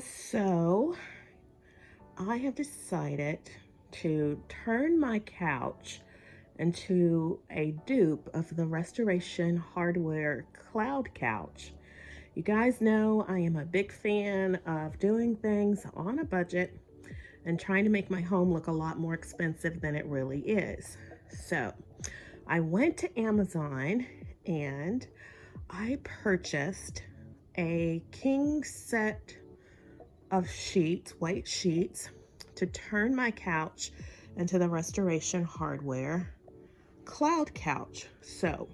So I have decided to turn my couch into a dupe of the Restoration Hardware Cloud Couch. You guys know I am a big fan of doing things on a budget and trying to make my home look a lot more expensive than it really is. So I went to Amazon and I purchased a king set of sheets, white sheets, to turn my couch into the Restoration Hardware Cloud Couch. So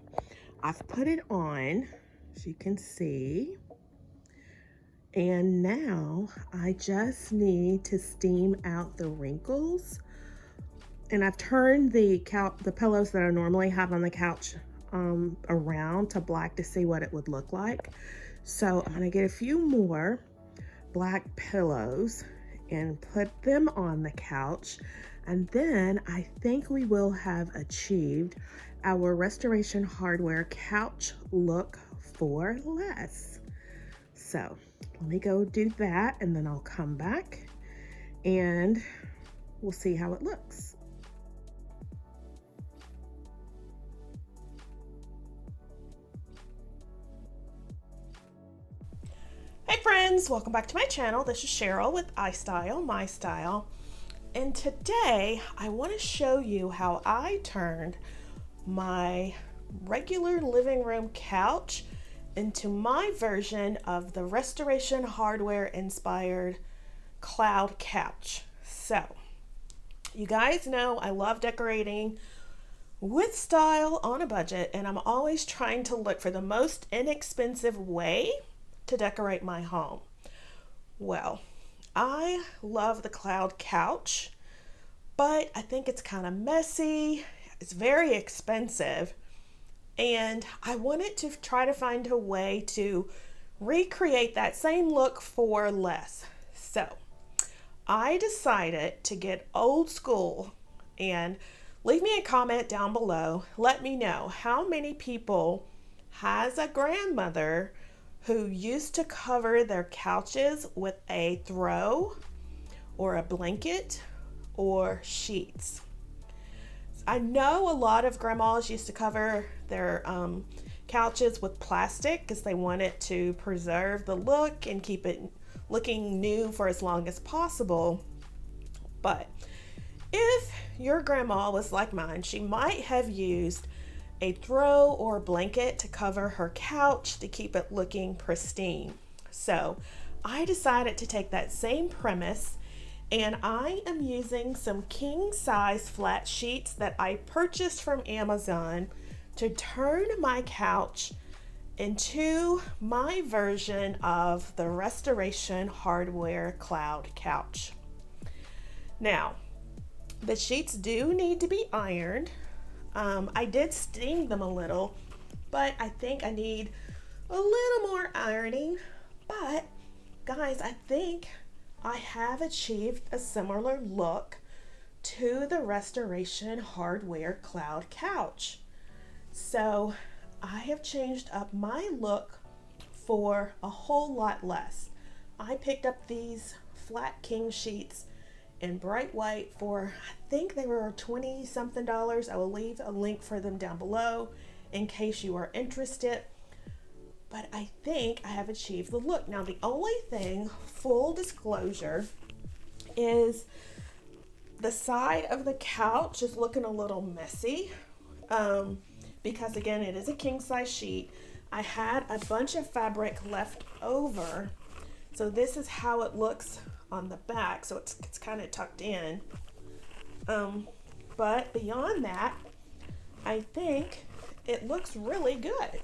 I've put it on, as you can see, and now I just need to steam out the wrinkles. And I've turned the pillows that I normally have on the couch around to black to see what it would look like. So I'm gonna get a few more black pillows and put them on the couch, and then I think we will have achieved our Restoration Hardware couch look for less. So let me go do that, and then I'll come back and we'll see how it looks. Hey friends, welcome back to my channel. This is Sheryl with iStylEMYSTYLE, and today I want to show you how I turned my regular living room couch into my version of the Restoration Hardware inspired cloud couch. So you guys know I love decorating with style on a budget, and I'm always trying to look for the most inexpensive way to decorate my home. Well, I love the cloud couch, but I think it's kind of messy. It's very expensive, and I wanted to try to find a way to recreate that same look for less. So I decided to get old school, and leave me a comment down below. Let me know how many people has a grandmother who used to cover their couches with a throw or a blanket or sheets. I know a lot of grandmas used to cover their couches with plastic because they wanted to preserve the look and keep it looking new for as long as possible. But if your grandma was like mine, she might have used a throw or blanket to cover her couch to keep it looking pristine. So I decided to take that same premise, and I am using some king size flat sheets that I purchased from Amazon to turn my couch into my version of the Restoration Hardware Cloud Couch. Now, the sheets do need to be ironed. I did steam them a little, but I think I need a little more ironing. But guys, I think I have achieved a similar look to the Restoration Hardware Cloud Couch. So I have changed up my look for a whole lot less. I picked up these flat king sheets in bright white for, I think they were $20 something. I will leave a link for them down below in case you are interested. But I think I have achieved the look. Now the only thing, full disclosure, is the side of the couch is looking a little messy because again, it is a king size sheet. I had a bunch of fabric left over, so this is how it looks on the back, so it's kind of tucked in, but beyond that, I think it looks really good.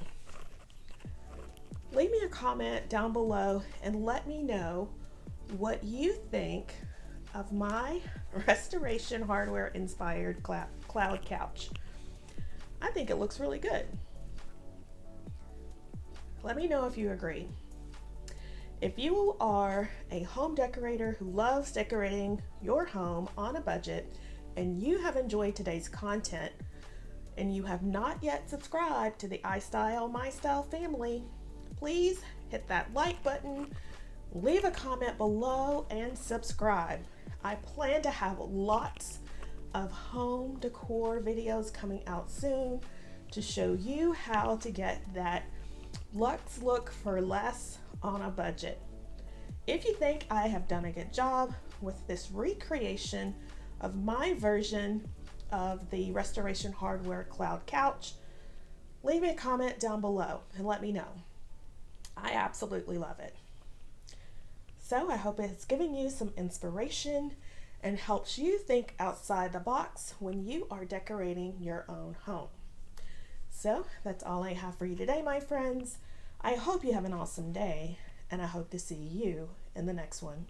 Leave me a comment down below and let me know what you think of my Restoration Hardware inspired cloud couch. I think it looks really good. Let me know if you agree. If you are a home decorator who loves decorating your home on a budget, and you have enjoyed today's content, and you have not yet subscribed to the iStyle My Style family, please hit that like button, leave a comment below and subscribe. I plan to have lots of home decor videos coming out soon to show you how to get that luxe look for less on a budget. If you think I have done a good job with this recreation of my version of the Restoration Hardware Cloud Couch, leave me a comment down below and let me know. I absolutely love it. So I hope it's giving you some inspiration and helps you think outside the box when you are decorating your own home. So that's all I have for you today, my friends. I hope you have an awesome day, and I hope to see you in the next one.